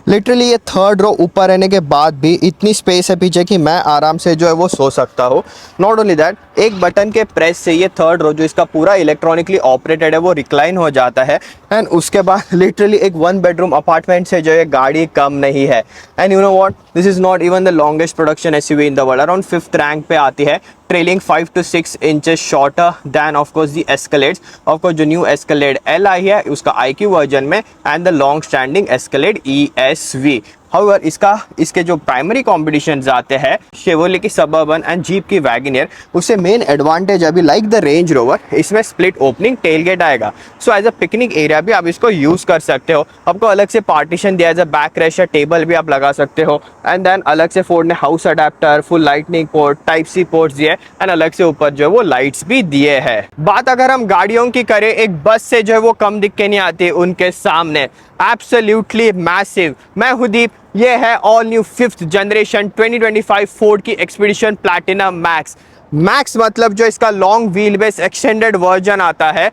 Literally ये third row ऊपर रहने के बाद भी इतनी स्पेस है पीछे कि मैं आराम से जो है वो सो सकता हूँ। नॉट ओनली दैट, एक बटन के प्रेस से ये थर्ड रो जो इसका पूरा इलेक्ट्रॉनिकली ऑपरेटेड है वो रिक्लाइन हो जाता है। एंड उसके बाद लिटरली एक 1 बेडरूम अपार्टमेंट से जो है गाड़ी कम नहीं है। And you know what, this is not even the longest production SUV in the world, around 5th rank पे आती है, trailing 5 to 6 inches shorter than of course the Escalades. Of course जो न्यू एस्केलेड एल आई है उसका IQ version में, and the long standing Escalade ESV। However इसके जो primary competition आते हैं शेवरले की सबअर्बन एंड जीप की वैगनियर, उससे मेन एडवांटेज अभी लाइक द रेंज रोवर इसमें स्प्लिट ओपनिंग टेलगेट आएगा। So as a picnic area भी आप इसको यूज़ कर सकते हो। आपको अलग से पार्टीशन दिया, एज अ बैक रेस्ट या टेबल भी आप लगा सकते हो। एंड देन अलग से फोर्ड ने house adapter, full lightning port, type C ports दिए, एंड अलग से ऊपर जो है वो लाइट्स भी दिए हैं। बात अगर हम गाड़ियों की करें, एक बस से जो है वो कम दिख के नहीं आती उनके सामने, एब्सोल्युटली मैसिव। मैं हूं दीप, ये है all new 5th generation 2025 Ford की एक्सपीडिशन प्लैटिनम मैक्स। मैक्स मतलब जो इसका long wheel base extended version आता है,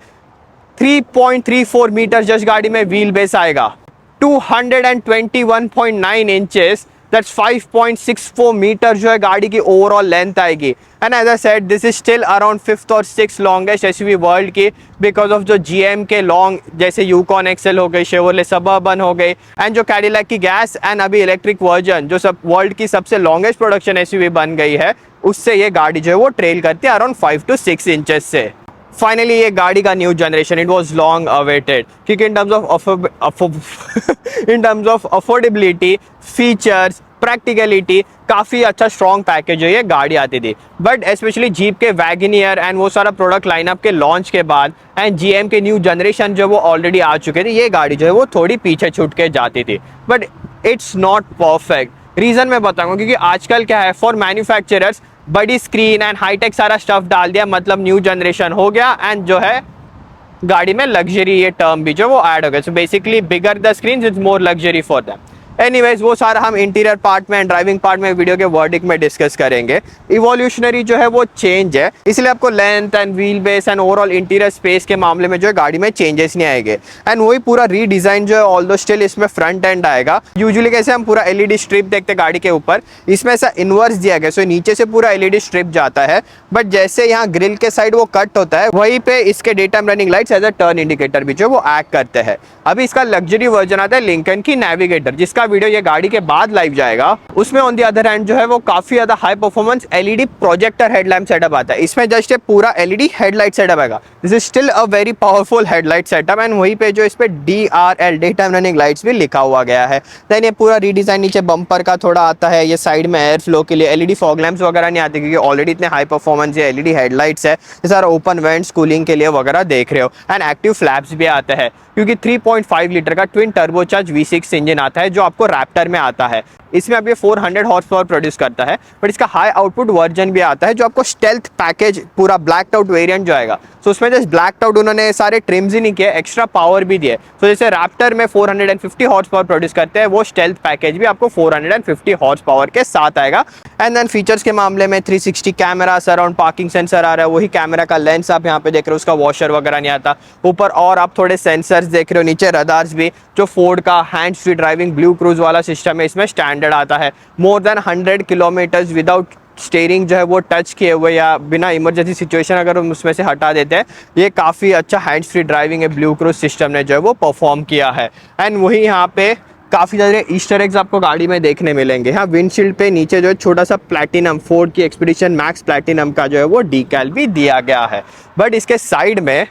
3.34 मीटर जस्ट गाड़ी में व्हील बेस आएगा, 221.9 इंचेस, दैट्स 5.64 मीटर जो है गाड़ी की ओवरऑल लेंथ आएगी। And as I said, this is still around 5th और 6th लॉन्गेस्ट एसयूवी वर्ल्ड की, बिकॉज ऑफ जो GM के लॉन्ग जैसे यूकॉन एक्सेल हो गई, शेवरले सबअर्बन हो गई, एंड जो कैडिलैक की गैस एंड अभी इलेक्ट्रिक वर्जन जो सब वर्ल्ड की सबसे लॉन्गेस्ट प्रोडक्शन एसयूवी बन गई है, उससे ये गाड़ी जो है वो ट्रेल करती है अराउंड 5 to 6 इंचेस से। फाइनली ये गाड़ी का new generation, it was long awaited, क्योंकि in terms of affordability, features, practicality, काफ़ी अच्छा स्ट्रॉन्ग पैकेज जो ये गाड़ी आती थी। बट स्पेशली जीप के वैगनियर एंड वो सारा प्रोडक्ट लाइनअप के लॉन्च के बाद एंड GM के न्यू जनरेशन जो वो ऑलरेडी आ चुके थे, ये गाड़ी जो है वो थोड़ी पीछे छूट के जाती थी। But it's not perfect. Reason मैं बताऊंगा, क्योंकि आजकल क्या है, फॉर मैन्युफैक्चरर्स बड़ी स्क्रीन एंड हाईटेक सारा स्टफ डाल दिया, मतलब न्यू जनरेशन हो गया, एंड जो है गाड़ी में लग्जरी ये टर्म भी जो वो ऐड हो गया। So basically bigger the screen is more luxury for them. Anyways, वो सारा हम इंटीरियर पार्ट में, ड्राइविंग पार्ट में वीडियो के वर्डिक्ट में डिस्कस करेंगे। इवोल्यूशनरी जो है वो चेंज है, इसलिए आपको length and wheel base and overall interior space के मामले में जो है गाड़ी में चेंजेस नहीं आएंगे। एंड वही पूरा रीडिज़ाइन जो है, ऑल्दो स्टिल इसमें फ्रंट एंड आएगा। यूजुअली कैसे हम पूरा LED स्ट्रिप देखते हैं गाड़ी के ऊपर, इसमें ऐसा इन्वर्स दिया गया, सो नीचे से पूरा LED स्ट्रिप जाता है, बट जैसे यहाँ ग्रिल के साइड वो कट होता है, वहीं पे इसके day time running lights as a turn indicator भी जो वो एक्ट करते हैं। अभी इसका लग्जरी वर्जन आता है लिंकन की नेविगेटर, जिसका वीडियो ये गाड़ी के बाद लाइव जाएगा। उसमें ऑन द अदर हैंड जो है वो काफी ज्यादा high performance LED projector headlamp setup आता है। इसमें जस्ट एक पूरा LED हेडलाइट सेटअप आएगा। This is still a very powerful headlight setup, and वहीं पे जो इस पे DRL day time running lights भी लिखा हुआ गया है। देन ये पूरा रीडिजाइन नीचे बम्पर का थोड़ा आता है, ये साइड में एयर फ्लो के लिए LED फॉग लैंप्स वगैरह नहीं आते, क्योंकि ऑलरेडी इतने हाई परफॉर्मेंस ये LED हेडलाइट्स है। ये सारा ओपन वेंट्स कूलिंग के लिए वगैरह देख रहे हो, एंड एक्टिव फ्लैप्स भी आते हैं, क्योंकि 3.5 लीटर का ट्विन टर्बोचार्ज V6 इंजन आता है जो आपको रैप्टर में आता है। इसमें अब ये 400 हॉर्स पावर प्रोड्यूस करता है, बट इसका हाई आउटपुट वर्जन भी आता है जो आपको स्टेल्थ पैकेज पूरा ब्लैक्ड आउट वेरिएंट जो आएगा। सो उसमें जस्ट ब्लैक्ड आउट उन्होंने सारे ट्रिम्स ही नहीं किए, एक्स्ट्रा पावर भी दिए। तो जैसे रैप्टर में 450 हॉर्स पावर प्रोड्यूस करते हैं, वो स्टेल्थ पैकेज भी आपको 450 हॉर्स पावर के साथ आएगा। एंड देन फीचर्स के मामले में 360 कैमरा, सराउंड पार्किंग सेंसर आ रहा है, वही कैमरा का लेंस आप यहाँ पे देख रहे हो, उसका वॉशर वगैरह नहीं आता। ऊपर और आप थोड़े सेंसर्स देख रहे हो, नीचे रडार्स भी, जो फोर्ड का hands free driving blue cruise वाला सिस्टम है, इसमें स्टैंडर्ड आता है। More than 100 kilometres without steering जो है वो टच किए हुए या बिना इमरजेंसी सिचुएशन अगर हम उसमें से हटा देते हैं, ये काफ़ी अच्छा हैंड्स फ्री ड्राइविंग है ब्लू क्रूज सिस्टम ने जो है वो परफॉर्म किया है। एंड वही यहाँ पे काफ़ी ज़्यादा ईस्टर एग्स आपको गाड़ी में देखने मिलेंगे। हाँ, विंडशील्ड पे नीचे जो है छोटा सा प्लैटिनम, फोर्ड की एक्सपीडिशन मैक्स प्लैटिनम का जो है वो डीकैल भी दिया गया है। बट इसके साइड में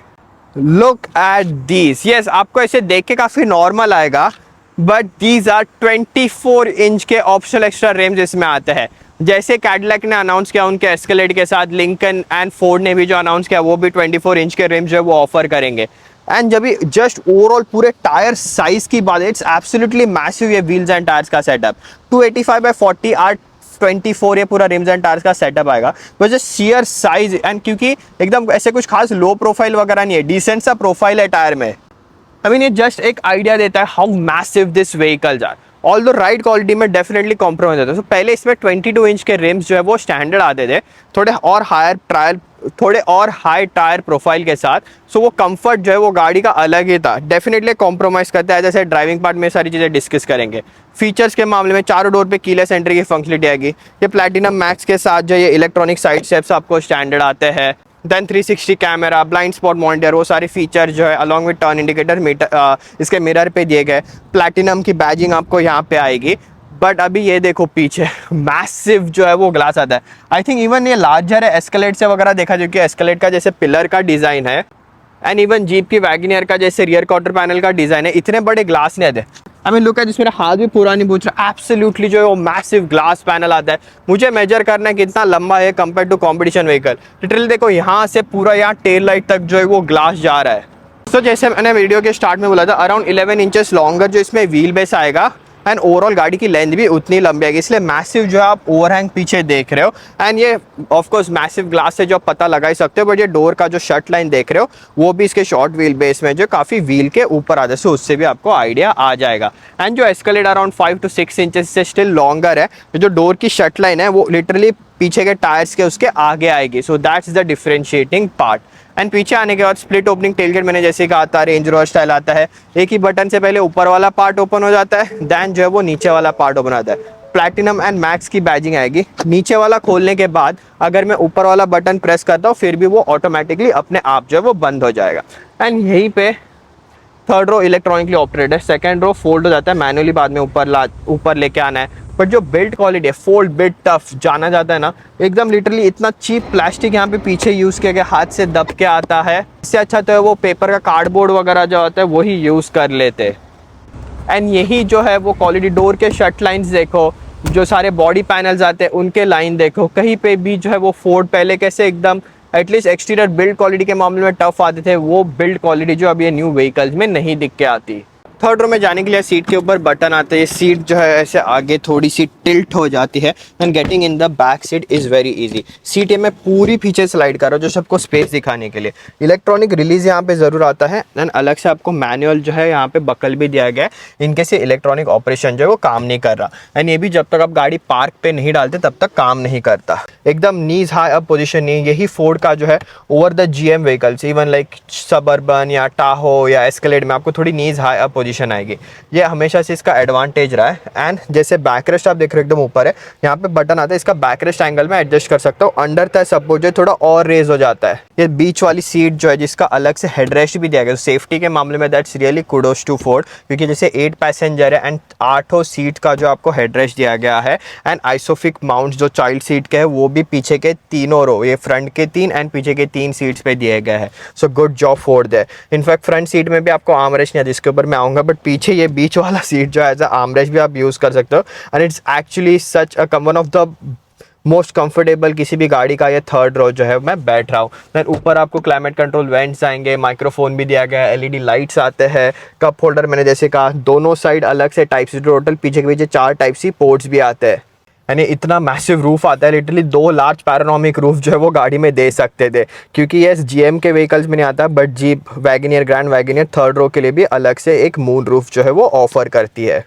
लुक एट दीज, यस आपको ऐसे देख के काफ़ी नॉर्मल आएगा, बट दीज आर 24 इंच के ऑप्शनल एक्स्ट्रा रिम्स इसमें आते हैं। जैसे कैडिलैक ने अनाउंस किया उनके एस्केलेड के साथ, लिंकन एंड फोर्ड ने भी जो अनाउंस किया वो भी 24 इंच के रिम्स जो है वो ऑफर करेंगे। एंड जब भी जस्ट ओवरऑल पूरे टायर साइज की बात है, इट्स एब्सोल्युटली मैसिव ये व्हील्स एंड टायर्स का सेटअप। 285/40 R24 ये पूरा रिम्स एंड टायर्स का सेटअप आएगा। बस जस्ट शेयर साइज, एंड क्योंकि एकदम ऐसे कुछ खास लो प्रोफाइल वगैरह नहीं है, डिसेंट सा प्रोफाइल है टायर में। आई मीन ये जस्ट एक आइडिया देता है how massive this vehicles are. All the ride quality में डेफिनेटली कॉम्प्रोमाइज होता है। तो पहले इसमें 22 इंच के रिम्स जो है वो स्टैंडर्ड आते थे, थोड़े और हायर ट्रायल थोड़े और हाई टायर प्रोफाइल के साथ। सो वो कंफर्ट जो है वो गाड़ी का अलग ही था, डेफिनेटली कॉम्प्रोमाइज़ करता है। जैसे ड्राइविंग पार्ट में सारी चीज़ें डिस्कस करेंगे। फीचर्स के मामले में चारों डोर पे कीलेस एंट्री की फंक्शनलिटी आएगी। ये प्लैटिनम मैक्स के साथ जो ये इलेक्ट्रॉनिक साइड स्टेप्स आपको स्टैंडर्ड आते हैं। Then 360 camera, blind spot monitor, वो सारे फीचर जो है along with turn indicator meter इसके मिरर पे दिए गए। प्लैटिनम की बैजिंग आपको यहाँ पे आएगी। बट अभी ये देखो पीछे मैसिव जो है वो ग्लास आता है। आई थिंक इवन ये लार्जर है एस्केलेड से वगैरह देखा, जो कि एस्केलेड का जैसे पिलर का डिज़ाइन है, एंड इवन जीप की वैगनियर का जैसे रियर क्वार्टर पैनल का डिज़ाइन है, इतने बड़े ग्लास नहीं आते। I mean look at this, मेरा हाथ भी पूरा नहीं पूछ रहा, एब्सोल्युटली जो है वो मैसिव ग्लास पैनल आता है। मुझे मेजर करना है कितना लंबा है compare to competition vehicle. Literally देखो यहाँ से पूरा यहाँ टेल लाइट तक जो है वो ग्लास जा रहा है। तो जैसे मैंने वीडियो के स्टार्ट में बोला था, अराउंड 11 इंचेस लॉन्गर जो इसमें व्हील बेस आएगा, एंड ओवरऑल गाड़ी की लेंथ भी उतनी लंबी आएगी, इसलिए मैसिव जो है आप ओवरहैंग पीछे देख रहे हो। एंड ये ऑफ कोर्स मैसिव ग्लास से जो आप पता लगा ही सकते हो, बट ये डोर का जो शट लाइन देख रहे हो वो भी इसके शॉर्ट व्हील बेस में जो काफ़ी व्हील के ऊपर आता है, सो उससे भी आपको आइडिया आ जाएगा। एंड जो एस्केलेड अराउंड 5 to 6 इंचेस से स्टिल लॉन्गर है, जो डोर की शट लाइन है वो लिटरली पीछे के टायर्स के उसके आगे आएगी। So that's the differentiating part. And पीछे आने के बाद स्प्लिट ओपनिंग टेलगेट मैंने जैसे कहा था, रेंज रोवर स्टाइल आता है। एक ही बटन से पहले ऊपर वाला पार्ट ओपन हो जाता है, देन जो है वो नीचे वाला पार्ट ओपन आता है। प्लैटिनम एंड मैक्स की बैजिंग आएगी। नीचे वाला खोलने के बाद अगर मैं ऊपर वाला बटन प्रेस करता हूँ फिर भी वो ऑटोमेटिकली अपने आप जो है वो बंद हो जाएगा। एंड यहीं पे थर्ड रो इलेक्ट्रॉनिकली ऑपरेटेड है, सेकंड रो फोल्ड हो जाता है, मैनुअली बाद में ऊपर लेके आना है। बट जो बिल्ड क्वालिटी है, फोल्ड बिट टफ जाना जाता है ना, एकदम लिटरली इतना चीप प्लास्टिक यहाँ पे पीछे यूज़ किया गया, हाथ से दब के आता है। इससे अच्छा तो है वो पेपर का कार्डबोर्ड वगैरह जो होता है वही यूज़ कर लेते। एंड यही जो है वो क्वालिटी, डोर के शट लाइन्स देखो, जो सारे बॉडी पैनल्स आते हैं उनके लाइन देखो, कहीं पे भी जो है वो फोर्ड पहले कैसे एकदम एटलीस्ट एक्सटीरियर बिल्ड क्वालिटी के मामले में टफ आते थे, वो बिल्ड क्वालिटी जो अब ये न्यू व्हीकल्स में नहीं दिख के आती। थर्ड रो में जाने के लिए सीट के ऊपर बटन आते हैं, सीट जो है ऐसे आगे थोड़ी सी टिल्ट हो जाती है, and getting in the back seat is very easy. Seat ये मैं पूरी पीछे स्लाइड कर रहा हूँ जो सबको स्पेस दिखाने के लिए। इलेक्ट्रॉनिक रिलीज यहाँ पे ज़रूर आता है, एंड अलग से आपको मैनुअल जो है यहाँ पे बकल भी दिया गया है, इनके से इलेक्ट्रॉनिक ऑपरेशन जो है वो काम नहीं कर रहा। एंड ये भी जब तक आप गाड़ी पार्क पे नहीं डालते तब तक काम नहीं करता। एकदम नीज हाई अप पोजिशन नहीं, यही फोर्ड का जो है over the GM vehicles, even like suburban या टाहो या एस्केलेड में आपको थोड़ी नीज हाई अप पोजीशन आएगी। ये हमेशा से इसका एडवांटेज रहा है। एंड जैसे बैकरेस्ट आप देख रहे हो एकदम ऊपर है, यहाँ पे बटन आता है, इसका बैकरेस्ट एंगल में एडजस्ट कर सकता हूँ। अंडर तक सपोर्ट जो है थोड़ा और रेज हो जाता है। ये बीच वाली सीट जो है जिसका अलग से हेडरेस्ट भी दिया गया, सेफ्टी के मामले में that's really kudos to Ford, क्योंकि जैसे 8 पैसेंजर है एंड 8 सीट का जो आपको हेडरेस्ट दिया गया है। एंड आइसोफिक माउंट जो चाइल्ड सीट के है वो भी पीछे के तीनों रो, ये फ्रंट के 3 एंड पीछे के 3 सीट्स पे दिए गए हैं। सो गुड जॉब फोर्ड है। इनफैक्ट फ्रंट सीट में भी आपको आर्मरेस्ट नहीं है, जिसके ऊपर मैं आऊँगा, बट पीछे ये बीच वाला सीट जो है एज अ आर्मरेस्ट भी आप यूज़ कर सकते हो। And it's actually such a one of the most comfortable किसी भी गाड़ी का ये थर्ड रो जो है मैं बैठ रहा हूँ। देन ऊपर आपको क्लाइमेट कंट्रोल वेंट्स आएंगे, माइक्रोफोन भी दिया गया है, LED लाइट्स आते हैं, कप होल्डर मैंने जैसे कहा, दोनों साइड अलग से टाइप सी, टोटल पीछे के पीछे 4 टाइप सी पोर्ट्स भी आते हैं। यानी इतना मैसिव रूफ आता है, लिटरली 2 लार्ज पैरानोमिक रूफ जो है वो गाड़ी में दे सकते थे, क्योंकि ये GM के व्हीकल्स में नहीं आता, but Jeep Wagoneer, grand Wagoneer third row के लिए भी अलग से एक मून रूफ जो है वो ऑफर करती है।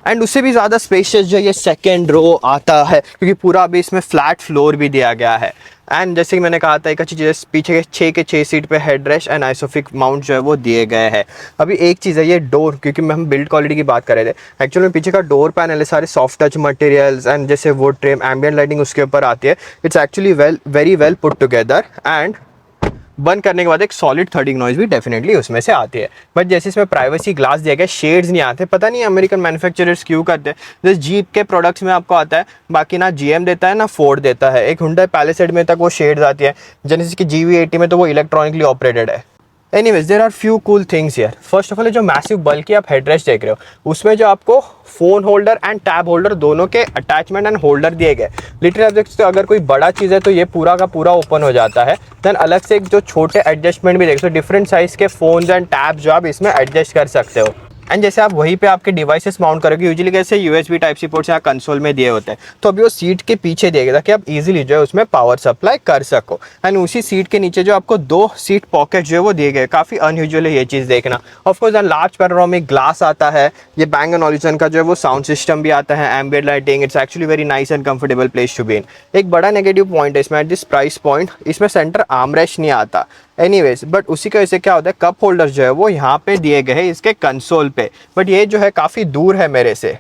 एंड उससे भी ज़्यादा स्पेशियस जो ये सेकेंड रो आता है, क्योंकि पूरा अभी इसमें फ्लैट फ्लोर भी दिया गया है। एंड जैसे कि मैंने कहा था, एक अच्छी चीज़ पीछे के 6 सीट पे हेडरेस्ट एंड आइसोफिक माउंट जो है वो दिए गए हैं। अभी एक चीज़ है ये डोर, क्योंकि हम बिल्ड क्वालिटी की बात कर रहे थे, एक्चुअली में पीछे का डोर पैनल है सारे सॉफ्ट टच मटेरियल्स एंड जैसे वुड ट्रिम, एम्बिएंट लाइटिंग उसके ऊपर आती है। It's actually very well put together. And बंद करने के बाद एक सॉलिड थर्डिंग नॉइज़ भी डेफिनेटली उसमें से आती है। बट जैसे इसमें प्राइवेसी ग्लास दिया गया, शेड्स नहीं आते, पता नहीं अमेरिकन मैन्युफैक्चरर्स क्यों करते हैं। जैसे जीप के प्रोडक्ट्स में आपको आता है, बाकी ना GM देता है ना फोर्ड देता है। एक हुंडई पैलिसेड में तक वो शेड्स आती है, जेनेसिस की GV80 में तो वो इलेक्ट्रॉनिकली ऑपरेटेड है। Anyways there are few cool things here. First of all जो मैसिव बल्कि आप हेडरेस्ट देख रहे हो, उसमें जो आपको phone holder and tab holder दोनों के अटैचमेंट एंड होल्डर दिए गए। लिटरली आप देख सकते हो, अगर कोई बड़ा चीज़ है तो ये पूरा का पूरा ओपन हो जाता है। देन अलग से एक जो छोटे एडजस्टमेंट भी देख सकते हो, डिफरेंट साइज़ के फ़ोन्स एंड टैब्स जो आप इसमें एडजस्ट कर सकते हो। एंड जैसे आप वहीं पे आपके डिवाइसेस माउंट करोगे, यूजुअली कैसे यूएसबी टाइप सी पोर्ट्स यहाँ कंसोल में दिए होते हैं, तो अभी वो सीट के पीछे दिएगा ताकि आप इजीली जो है उसमें पावर सप्लाई कर सको। एंड उसी सीट के नीचे जो आपको 2 सीट पॉकेट जो है वो दिए गए, काफ़ी अनयूजुअल है ये चीज़ देखना। ऑफकोर्स लार्ज पैनोरामिक ग्लास आता है, ये Bang & Olufsen का जो है वो साउंड सिस्टम भी आता है, ambient lighting, it's actually very nice and comfortable place to be in. एक बड़ा नेगेटिव पॉइंट है इसमें, एट दिस प्राइस पॉइंट इसमें सेंटर आर्मरेस्ट नहीं आता एनीवेज, बट उसी की वजह से क्या होता है कप होल्डर जो है वो यहाँ पे दिए गए हैं इसके कंसोल पे, बट ये जो है काफ़ी दूर है मेरे से,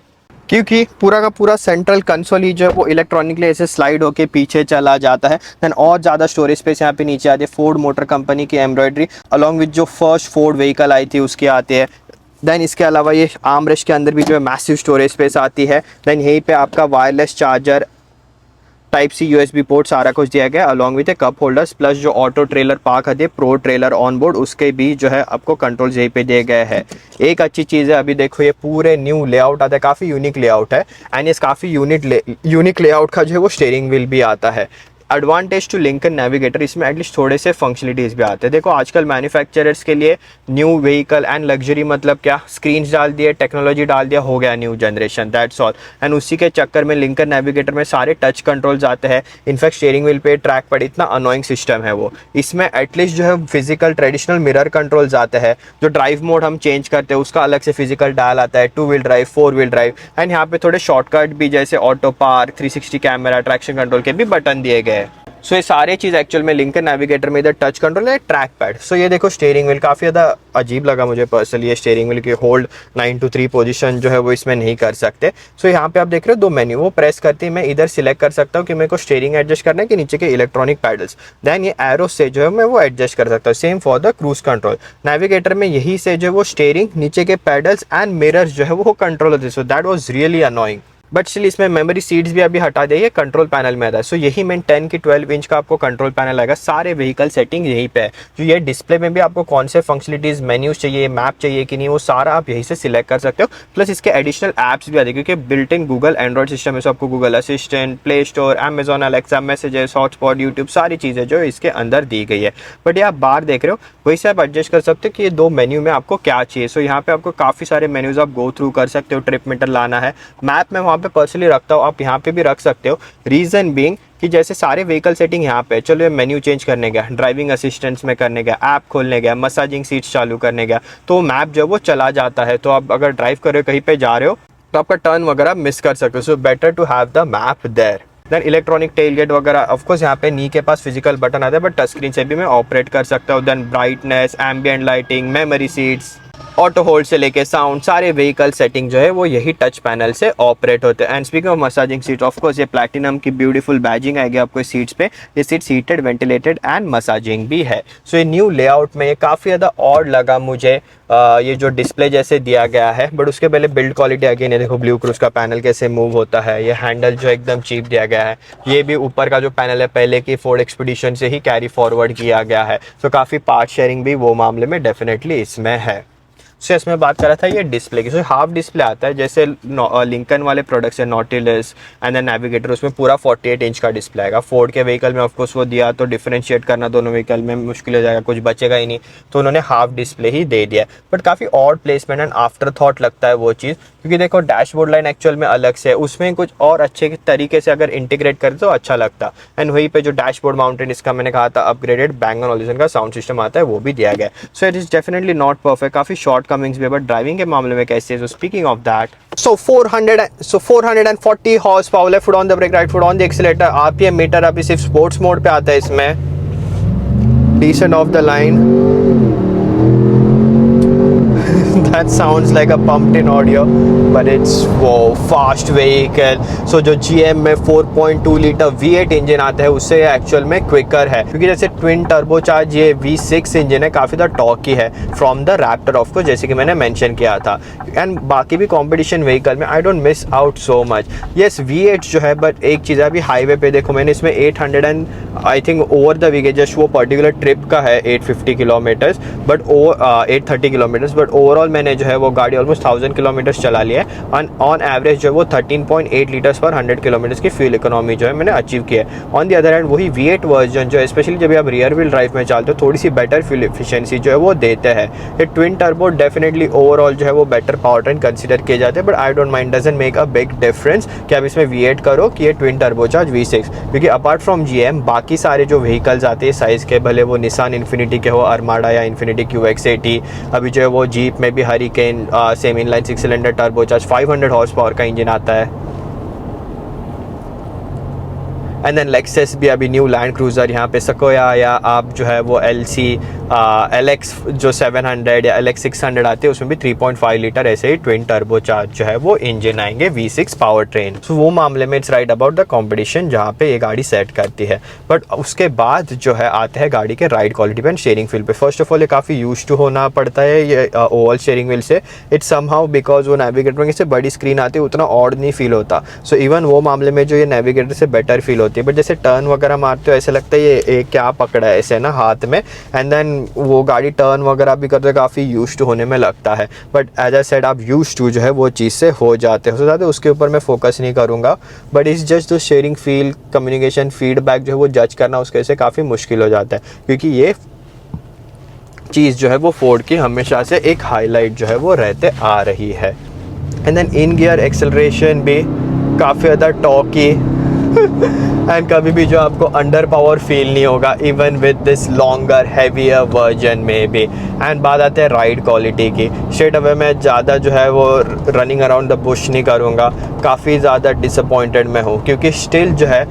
क्योंकि पूरा का पूरा सेंट्रल कंसोल ही जो है वो इलेक्ट्रॉनिकली ऐसे स्लाइड होके पीछे चला जाता है। देन और ज़्यादा स्टोरेज स्पेस यहाँ पे नीचे आती है, फोर्ड मोटर कंपनी की एम्ब्रॉयडरी अलॉन्ग विद जो फर्स्ट फोर्ड व्हीकल आई थी उसकी आती है। देन इसके अलावा ये आर्मरेस्ट के अंदर भी जो है मैसिव स्टोरेज स्पेस आती है। देन यहीं पे आपका wireless charger, type C USB port सारा कुछ दिया गया along with a cup holders, plus जो ऑटो ट्रेलर पार्क आती है प्रो ट्रेलर ऑन बोर्ड, उसके भी जो है आपको कंट्रोल्स यहीं पे दिए गए हैं। एक अच्छी चीज़ है, अभी देखो ये पूरे न्यू लेआउट आता है, काफ़ी यूनिक लेआउट है, एंड इस काफ़ी यूनिक लेआउट का जो है वो स्टीयरिंग व्हील भी आता है। एडवांटेज टू लिंकन नेविगेटर, इसमें एटलीस्ट थोड़े से फंक्शनलिटीज़ भी आते हैं। देखो आजकल मैन्युफैक्चरर्स के लिए न्यू व्हीकल एंड लग्जरी मतलब क्या, स्क्रीन्स डाल दिए, टेक्नोलॉजी डाल दिया, हो गया new generation, that's all. And उसी के चक्कर में लिंकन नेविगेटर में सारे टच कंट्रोल्स आते हैं, इनफैक्ट स्टीयरिंग व्हील पे ट्रैक पर इतना अनोइंग सिस्टम है वो। इसमें एटलीस्ट जो है फिजिकल ट्रेडिशनल मिरर कंट्रोल्स आते हैं, जो ड्राइव मोड हम चेंज करते हैं उसका अलग से फिजिकल डायल आता है, 2 wheel drive, 4 wheel drive, and यहाँ पे थोड़े शॉर्टकट भी जैसे auto park, 360 camera, traction control के भी बटन दिए गए हैं। सो ये सारे चीज़ एक्चुअल में लिंकन नेविगेटर में इधर टच कंट्रोल है, ट्रैक पैड। सो ये देखो स्टीयरिंग व्हील काफ़ी ज़्यादा अजीब लगा मुझे पर्सनली, ये स्टीयरिंग व्हील की होल्ड 9 to 3 पोजीशन जो है वो इसमें नहीं कर सकते। सो यहाँ पे आप देख रहे हो 2 मेन्यू, वो प्रेस करते ही मैं इधर सिलेक्ट कर सकता हूँ कि मेरे को स्टीयरिंग एडजस्ट करना है कि नीचे के इलेक्ट्रॉनिक पैडल्स। देन ये एरो से जो है मैं वो एडजस्ट कर सकता हूँ। Same for the cruise control, navigator में यही से जो वो स्टीयरिंग, नीचे के पैडल्स एंड मिरर्स जो है वो कंट्रोल होते हैं। So that was really annoying, but still इसमें मेमोरी सीट्स भी अभी हटा दिए, कंट्रोल पैनल में आता है। सो यही मेन 10 की 12 इंच का आपको कंट्रोल पैनल आएगा, सारे व्हीकल सेटिंग यहीं पे है। जो ये डिस्प्ले में भी आपको कौन से फंक्शनलिटीज़, मेन्यूज चाहिए, मैप चाहिए कि नहीं, वो सारा आप यहीं से सिलेक्ट कर सकते हो। प्लस इसके एडिशनल ऐप्स भी आते हैं, क्योंकि built in Google Android system है, सो आपको Google assistant, play store, Amazon Alexa, messages, hotspot, YouTube, सारी चीज़ें जो इसके अंदर दी गई है। बट ये आप बाहर देख रहे हो, वही से आप एडजस्ट कर सकते हो कि ये 2 मेन्यू में आपको क्या चाहिए। सो यहाँ पे आपको काफ़ी सारे मेन्यूज आप गो थ्रू कर सकते हो। ट्रिप मीटर लाना है, मैप में वहाँ पे पर्सनली रखता हूँ, आप यहाँ पे भी रख सकते हो। रीज़न बीइंग कि जैसे सारे व्हीकल सेटिंग यहाँ पे, चलो ये मेन्यू चेंज करने गया, ड्राइविंग असिस्टेंट्स में करने गया, ऐप खोलने गया, मसाजिंग सीट्स चालू करने गया, तो मैप जो वो चला जाता है। तो आप अगर ड्राइव कर रहे हो, कहीं पे जा रहे हो, तो आपका टर्न वगैरह मिस कर सकते हो। So better to have the map there. Then electronic tailgate वगैरह, ऑफकोर्स यहाँ पे नी के पास फिजिकल बटन आता है, बट टच स्क्रीन से भी मैं ऑपरेट कर सकता हूँ। Then brightness, ambient lighting, memory seats, auto hold से लेके साउंड, सारे व्हीकल सेटिंग जो है वो यही टच पैनल से ऑपरेट होते हैं। And speaking of massaging seat, of course ये प्लैटिनम की ब्यूटीफुल बैजिंग आएगी आपको इस सीट्स पे। ये seat seated, ventilated and massaging भी है। सो ये न्यू लेआउट में ये काफ़ी ज़्यादा ऑड लगा मुझे, ये जो डिस्प्ले जैसे दिया गया है, बट उसके पहले बिल्ड क्वालिटी अगेन ये देखो, ब्लू क्रूज का पैनल कैसे मूव होता है, ये हैंडल जो एकदम चीप दिया गया है। ये भी ऊपर का जो पैनल है पहले की फोर्ड एक्सपीडिशन से ही कैरी फॉरवर्ड किया गया है। सो काफ़ी पार्ट शेयरिंग भी वो मामले में डेफिनेटली इसमें है। सो इसमें बात कर रहा था ये डिस्प्ले की। सो हाफ डिस्प्ले आता है, जैसे लिंकन वाले प्रोडक्ट्स है, नॉटिलस एंड देन नेविगेटर, उसमें पूरा 48 इंच का डिस्प्ले आएगा। फोर्ड के व्हीकल में ऑफकोर्स वो दिया, तो डिफरेंशिएट करना दोनों व्हीकल में मुश्किल हो जाएगा, कुछ बचेगा ही नहीं, तो उन्होंने हाफ डिस्प्ले ही दे दिया। बट काफ़ी odd placement and after thought लगता है वो चीज़, क्योंकि देखो डैशबोर्ड लाइन एक्चुअल में अलग से है, उसमें कुछ और अच्छे तरीके से अगर इंटीग्रेट करें तो अच्छा लगता। एंड वहीं पे जो डैशबोर्ड माउंटेड, इसका मैंने कहा था अपग्रेडेड Bang & Olufsen का साउंड सिस्टम आता है, वो भी दिया गया। So it is definitely not perfect, काफ़ी शॉर्ट कमिंग्स भी, बट ड्राइविंग के मामले में कैसे है। So speaking of that, so 440 horse power, left foot on the brake, right foot on the accelerator, RPM meter अभी सिर्फ स्पोर्ट्स मोड पे आता है इसमें, decent off the line. That sounds like a pumped in audio, but it's wow, fast vehicle. So जो GM में 4.2 litre V8 engine आता है, उससे एक्चुअल में क्विकर है, क्योंकि जैसे ट्विन टर्बोचार्ज ये V6 इंजन है, काफ़ी ज़्यादा टॉर्की है फ्रॉम द रैप्टर ऑफ को, जैसे कि मैंने मेंशन किया था। एंड बाकी भी कंपटीशन व्हीकल में I don't miss out so much. Yes V8 जो है, बट एक चीज़ है, अभी हाईवे पे देखो मैंने इसमें 800 and I think over the week, just वो पर्टिकुलर ट्रिप का है 850 kilometres, but 830 kilometres, but overall मैंने ने जो है वो गाड़ी ऑलमोस्ट 1000 किलोमीटर्स चला लिया है और ऑन एवरेज जो है वो 13.8 लीटर्स पर 100 किलोमीटर्स की फ्यूल इकोनॉमी जो है मैंने अचीव किया है। ऑन द अदर हैंड वही V8 वर्जन जो है स्पेशली जब आप रियर व्हील ड्राइव में चलते हो थोड़ी सी बेटर फ्यूल एफिशिएंसी जो है वो देते हैं। ये ट्विन टर्बो डेफिनेटली ओवरऑल जो है वो बेटर पावर ट्रेन कंसिडर किए जाते हैं, but I don't mind, doesn't make a big difference कि आप इसमें V8 करो कि ये ट्विन टर्बोचार्ज V6, क्योंकि अपार्ट फ्रॉम GM बाकी सारे जो व्हीकल्स आते हैं साइज़ के, भले वो निसान इन्फिनिटी के हो, अरमाडा या इन्फिनिटी QX80, अभी जो है वो जीप में भी hurricane same inline 6 cylinder turbocharge 500 horse power का इंजन आता है। एंड देन लेक्सस भी अभी न्यू लैंड क्रूज़र यहाँ पे सकोया या आप जो है वो LX जो 700 या LX 600 आते हैं उसमें भी 3.5 लीटर ऐसे ही ट्विन टर्बोचार्ज जो है वो इंजन आएंगे V6 पावर ट्रेन। सो वो मामले में it's right about the competition जहाँ पे ये गाड़ी सेट करती है। बट उसके बाद जो है आते हैं गाड़ी के राइड क्वालिटी पे एंड शेयरिंग फील पे। फर्स्ट ऑफ ऑल ये काफ़ी यूज टू होना पड़ता है ये ओवल शेयरिंग व्हील से। इट्स समहाउ बिकॉज वो नेविगेटर में से बड़ी स्क्रीन आती है उतना ऑड नहीं फील होता। सो इवन वो मामले में जो ये नेविगेटर से बेटर फील होती है। बट जैसे टर्न वगैरह मारते हो ऐसे लगता है ये क्या पकड़ा है ऐसे ना हाथ में, एंड देन वो गाड़ी टर्न वगैरह भी करते काफ़ी यूज टू होने में लगता है। बट एज अ सेड आप यूज टू जो है वो चीज़ से हो जाते हो ज़्यादा, उसके ऊपर मैं फोकस नहीं करूँगा। बट इस जस्ट जो शेयरिंग फील, कम्युनिकेशन, फीडबैक जो है वो जज करना उसके से काफ़ी मुश्किल हो जाता है, क्योंकि ये चीज़ जो है वो फोर्ड की हमेशा से एक हाईलाइट जो है वो रहते आ रही है। And then in gear acceleration भी काफ़ी ज़्यादा टॉकी एंड कभी भी जो आपको अंडर पावर फील नहीं होगा even with this longer heavier version में भी। एंड बात आते हैं राइड क्वालिटी की। स्ट्रेट अवे मैं ज़्यादा जो है वो रनिंग अराउंड द बुश नहीं करूँगा, काफ़ी ज़्यादा डिसअपॉइंटेड मैं हूँ, क्योंकि स्टिल जो है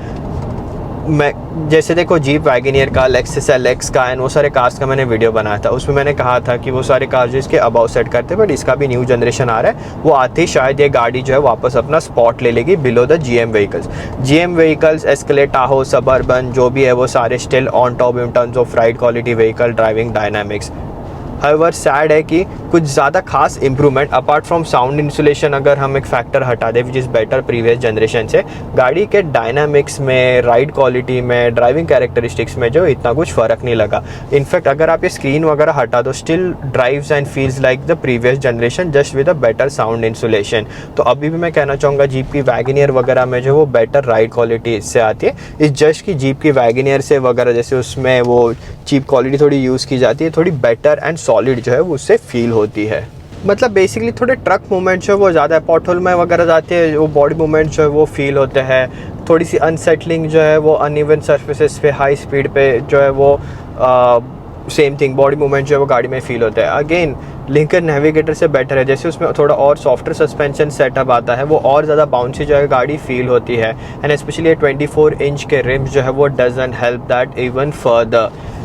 मैं जैसे देखो जीप वैगनियर का, लेक्सस LX का एंड वो सारे कार्स का मैंने वीडियो बनाया था, उसमें मैंने कहा था कि वो सारे कार्स जो इसके अबाउ सेट करते हैं, बट इसका भी न्यू जनरेशन आ रहा है, वो आते ही शायद ये गाड़ी जो है वापस अपना स्पॉट ले लेगी below the GM vehicles. Escalade, Tahoe, Suburban जो भी है वो सारे still on top in terms of ride quality, vehicle driving dynamics. However sad है कि कुछ ज़्यादा खास improvement apart from sound insulation अगर हम एक फैक्टर हटा दें which is better previous generation से, गाड़ी के डायनामिक्स में, राइड क्वालिटी में, ड्राइविंग कैरेक्टरिस्टिक्स में जो इतना कुछ फ़र्क नहीं लगा। इनफैक्ट अगर आप ये स्क्रीन वगैरह हटा दो still drives and feels like the previous generation just with a better sound insulation. तो अभी भी मैं कहना चाहूँगा जीप की वैगनियर वगैरह में जो वो बेटर राइड क्वालिटी इससे आती है। इस जस्ट की जीप की वैगनियर से वगैरह जैसे उसमें वो चीप क्वालिटी थोड़ी यूज़ की जाती है, थोड़ी बेटर एंड सॉलिड जो है वो उससे फील होती है। मतलब बेसिकली थोड़े ट्रक मूवमेंट जो है वो ज़्यादा पॉटहोल में वगैरह जाते हैं, वो बॉडी मूवमेंट जो है वो फील होते हैं। थोड़ी सी अनसेटलिंग जो है वो अनइवन सर्फेसेस पे हाई स्पीड पे जो है वो सेम थिंग बॉडी मूवमेंट जो है वो गाड़ी में फील होता है। अगेन लिंकन नेविगेटर से बेटर है, जैसे उसमें थोड़ा और सॉफ्टर सस्पेंशन सेटअप आता है, वो और ज़्यादा बाउंसी जो है गाड़ी फील होती है। एंड स्पेशली 24 इंच के रिम्स जो है वो doesn't help that even further.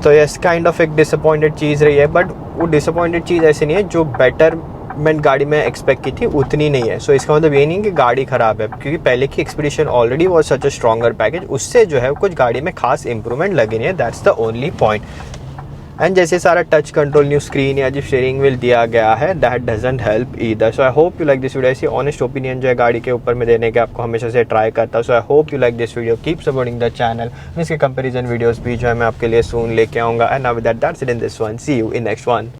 तो यस काइंड ऑफ एक डिसअपॉइंटेड चीज़ रही है, बट वो डिसअपॉइंटेड चीज़ ऐसी नहीं है, जो बेटरमेंट गाड़ी में एक्सपेक्ट की थी उतनी नहीं है। सो इसका मतलब ये नहीं कि गाड़ी ख़राब है, क्योंकि पहले की expedition already was such a stronger package, उससे जो है कुछ गाड़ी में खास इंप्रूवमेंट लगी नहीं है, that's the only point. And जैसे सारा टच कंट्रोल न्यू स्क्रीन या जो शेयरिंग व्हील दिया गया है that doesn't help either. So I hope you like this video. ऐसी ऑनेस्ट ओपिनियन जो है गाड़ी के ऊपर में देने के आपको हमेशा से ट्राई करता हूँ। So I hope you like this video, keep supporting the channel. इसके कंपेरिजन वीडियोस भी जो है मैं आपके लिए सून लेके आऊँगा। And now with that's it in this one, see you in next one.